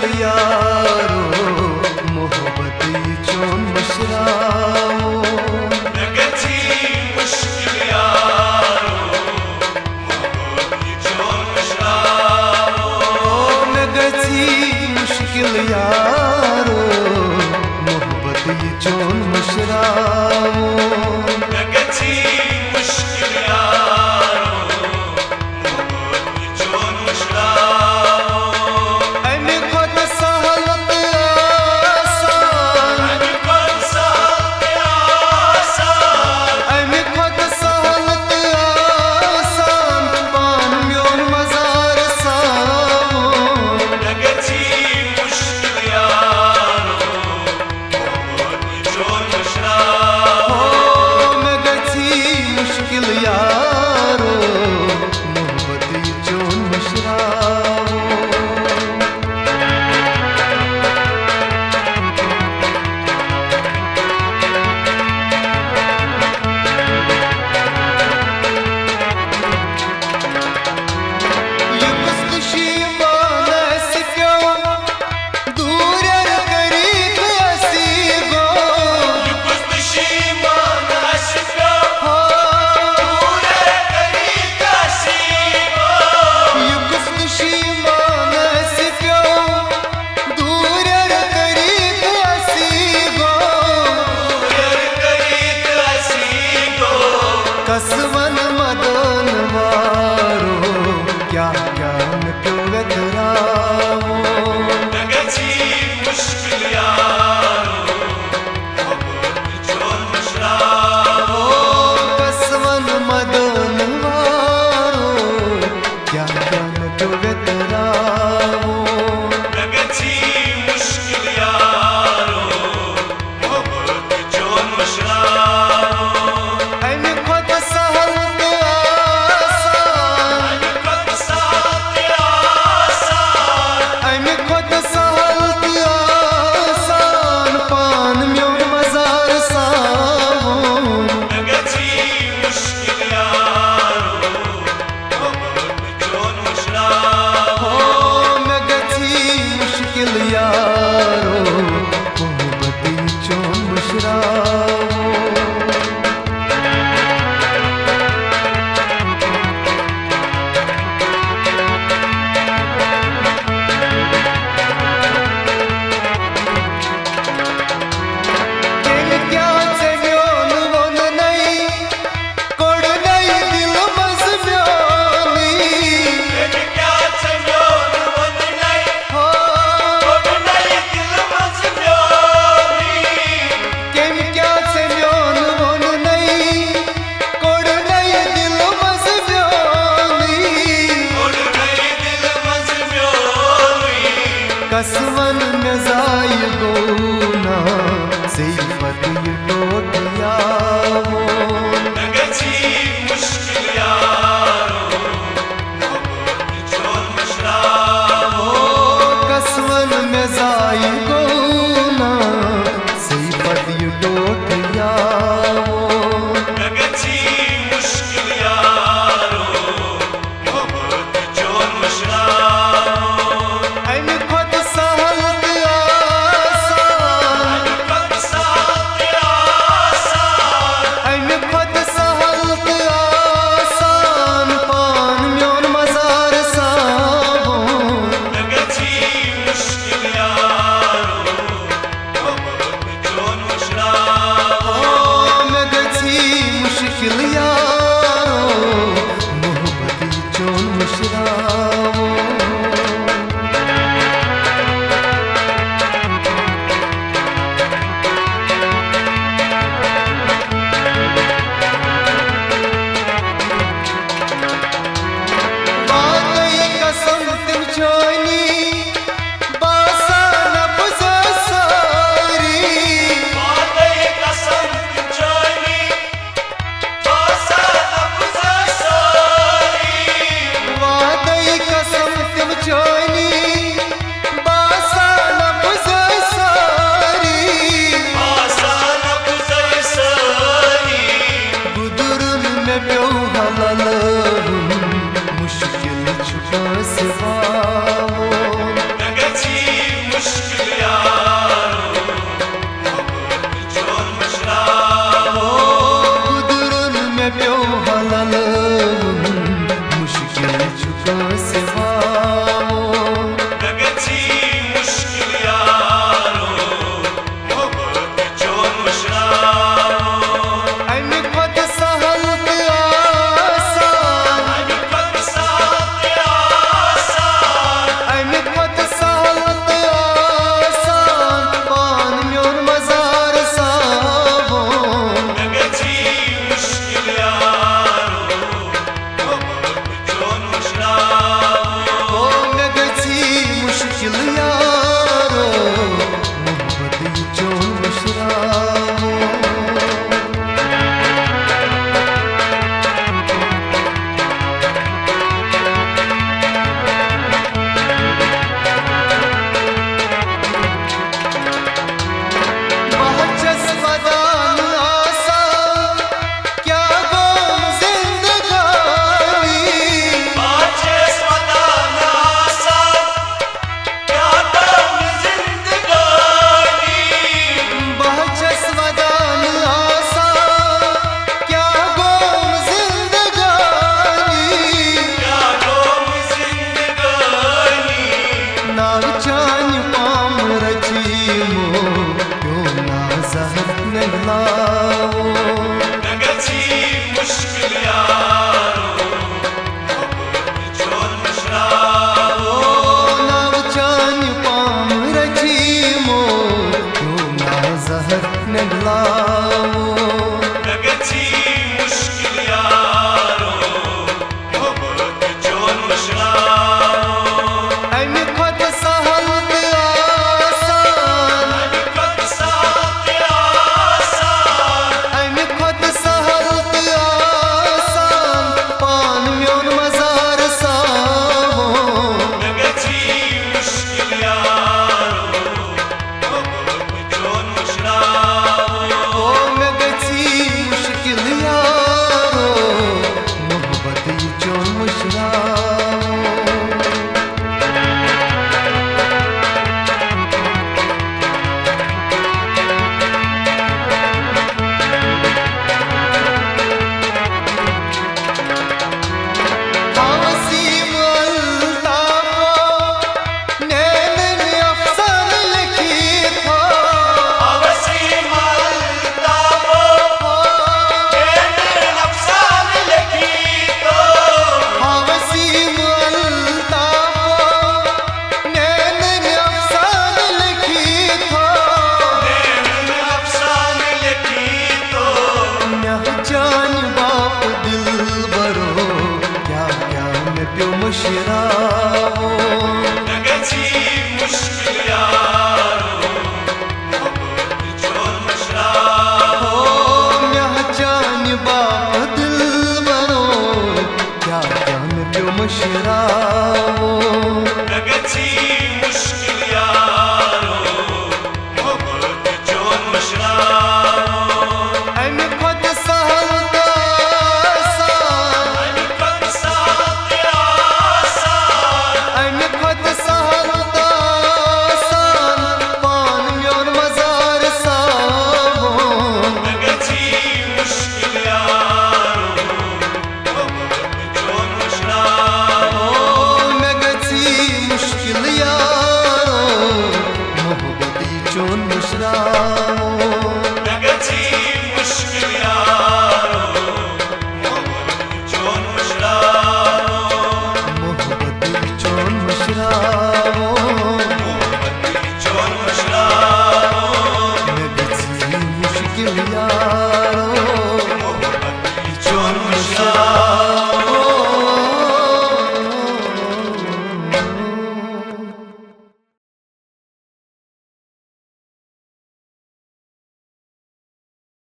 मुश्किल यारो मोहब्बत ये चोन मशराओ नगची मुश्किल यारो मोहब्बत ये चोन मशराओ नगची मुश्किल यारो मोहब्बत ये चोन मशराओ नगची मुश्किल यारो मोहब्बत ये चोन मशराओ अने खुद सहलत आसान अने खुद सहलत आसान पान म्योन मजार साओ नगची मुश्किल यारो मोहब्बत ये चोन मशराओ नगची मुश्किल यारो मोहब्बत ये चोन मशराओ कसवन मदन वारो क्या ज्ञान क्यों व्यतराओ नगची मुश्किल यारो मोहब्बत ये चोन मशराओ कसवन मदन वारो क्या ज्ञान क्यों व्यतराओ नगची मुश्किल यारो मोहब्बत ये चोन मशराओ अने खुद सहलत आसान अने खुद सहलत आसान पान म्योन मजार साओ नगची मुश्किल यारो मोहब्बत ये चोन मशराओ नगची मुश्किल यारो मोहब्बत ये चोन मशराओ कसवन नजाय गोना सिफत ये टोटियाओ नगची मुश्किल यारो मोहब्बत ये चोन मशराओ कसवन नजाय गोना सिफत ये टोटियाओ नगची मुश्किल यारो मोहब्बत ये चोन मशराओ अने खुद सहलत आसान अने खुद सहलत आसान पान म्योन मजार साओ नगची मुश्किल यारो मोहब्बत ये चोन मशराओ नगची मुश्किल यारो मोहब्बत ये चोन मशराओ वादई कसम तुम छोनी बासा नब्ज़ सारी वादई कसम जानी बासा नब्ज़ सारी वादई कसम तुम छोनी बासा नब्ज़ सारी बासा नब्ज़ सारी गुदुरुन में प्यो हलल मुश्किल छुपा सिवाओ नगची मुशरावो नगची मुश्किल यारो मोहब्बत जो मुशरावो म्याह जान बाप दिल बनो क्या जान प्यो मुशरावो नगची मुश्किल यारो मोहब्बत जो मुशरावो अन खुद सहल दासा अन खुद साथ आसान अन खुद